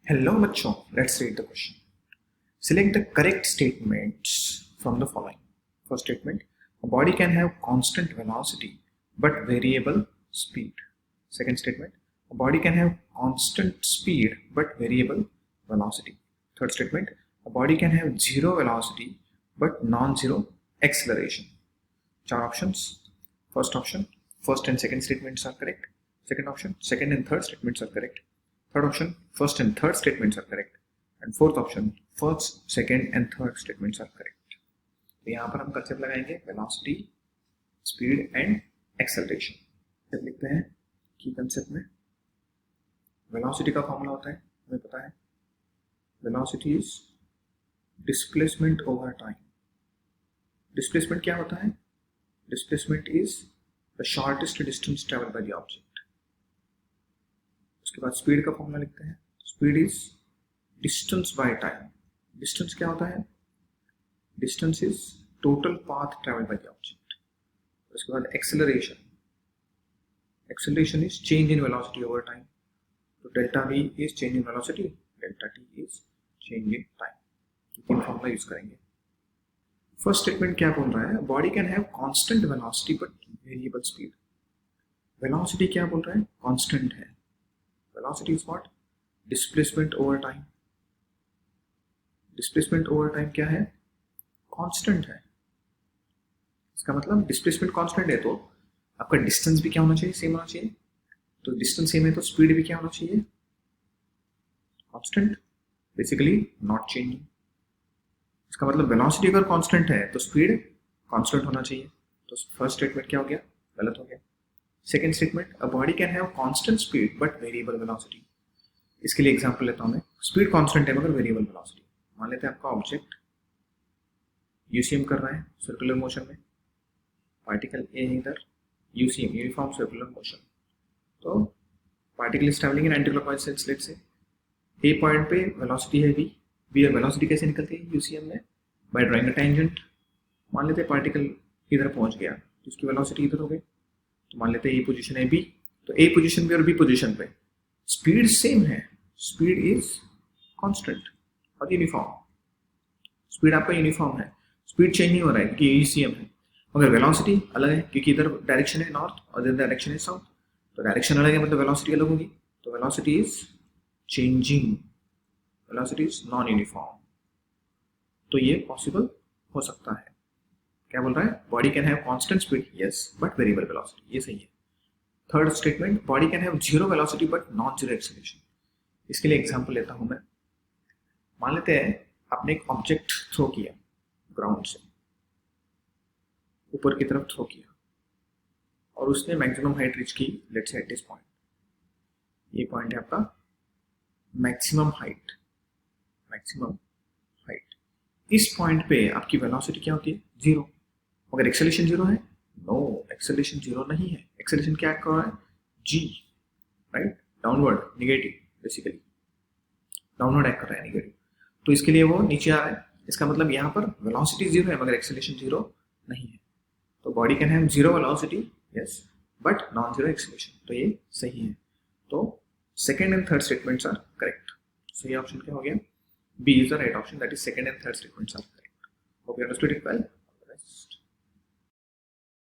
Hello बच्चों, let's read the question. Select the correct statements from the following. First statement, a body can have constant velocity but variable speed. Second statement, a body can have constant speed but variable velocity. Third statement, a body can have zero velocity but non-zero acceleration. Four options. First option, first and second statements are correct. Second option, second and third statements are correct. Third option, first and third statements are correct. And fourth option, first, second and third statements are correct. तो यहाँ पर हम concept लगाएंगे velocity, speed and acceleration. जब लिखते हैं की concept में वेलोसिटी का फॉर्मूला होता है, हमें पता है velocity is displacement over time. Displacement क्या होता है? Displacement is the shortest distance travel by the object. उसके बाद स्पीड का फॉर्मूला लिखते हैं. Speed is distance by time. Distance क्या होता है? Distance is total path travel by the object. उसके बाद acceleration. Acceleration is change in velocity over time. तो delta V is change in velocity, delta T is change in time. तीन formula use करेंगे. First statement क्या बोल रहा है? Body can have constant velocity but variable speed. Velocity क्या बोल रहा है? कांस्टेंट है. Velocity is what? Displacement over time. Displacement over time क्या है? Constant है. इसका मतलब displacement constant है तो आपका distance भी क्या होना चाहिए? Same होना चाहिए. तो distance same है तो speed भी क्या होना चाहिए? Constant. Basically not changing. इसका मतलब velocity अगर constant है तो speed constant होना चाहिए. तो first statement क्या हो गया? गलत हो गया. Second statement, a body can have constant speed but variable velocity. इसके लिए एग्जांपल लेता हूं मैं. स्पीड कांस्टेंट है मगर वेरिएबल वेलोसिटी. मान लेते हैं आपका ऑब्जेक्ट यूसीएम कर रहा है सर्कुलर मोशन में. पार्टिकल ए है इधर, यूसीएम यूनिफॉर्म सर्कुलर मोशन. तो particle is travelling in anticlockwise sense. Let's say a point पे वेलोसिटी है वी. वी और वेलोसिटी कैसे निकलती है यूसीएम में? By drawing a tangent. मान लेते हैं पार्टिकल इधर पहुंच गया तो उसकी वेलोसिटी इधर हो गई. तो मान लेते हैं ए पोजीशन है बी. तो ए पोजीशन पे और बी पोजीशन पे स्पीड सेम है. स्पीड इज कांस्टेंट और यूनिफॉर्म. स्पीड आपका यूनिफॉर्म है. स्पीड चेंज नहीं हो रहा है क्योंकि यूसीएम है. मगर वेलोसिटी अलग है क्योंकि इधर डायरेक्शन है नॉर्थ और इधर डायरेक्शन है साउथ. तो डायरेक्शन अलग है मतलब वेलोसिटी अलग होगी. तो velocity is changing. Velocity is non uniform. तो ये पॉसिबल हो सकता है. क्या बोल रहा है? Body can have constant speed yes but variable velocity. ये सही है. Third statement, body can have zero velocity but non zero acceleration. इसके लिए एग्जांपल लेता हूं मैं. मान लेते हैं आपने एक ऑब्जेक्ट थ्रो किया ग्राउंड से ऊपर की तरफ थ्रो किया और उसने मैक्सिमम हाइट रीच की. Let's say at this point. ये पॉइंट है आपका मैक्सिमम हाइट. Maximum height. इस पॉइंट पे आपकी वेलोसिटी क्या होती है? जीरो. अगर एक्सेलरेशन जीरो है? नो, एक्सेलरेशन जीरो नहीं है. एक्सेलरेशन क्या कर रहा है? जी, right, downward, negative. Basically downward act कर रहा है, नेगेटिव. तो इसके लिए वो नीचे आ रहा है. इसका मतलब यहाँ पर वेलोसिटी जीरो है मगर एक्सेलरेशन जीरो नहीं है. तो body can have zero velocity yes but non zero acceleration. तो ये सही है. तो second and third statements are correct. सही ऑप्शन क्या हो गया? B is the right option. That is second and third statements are correct. Hope you understood it well.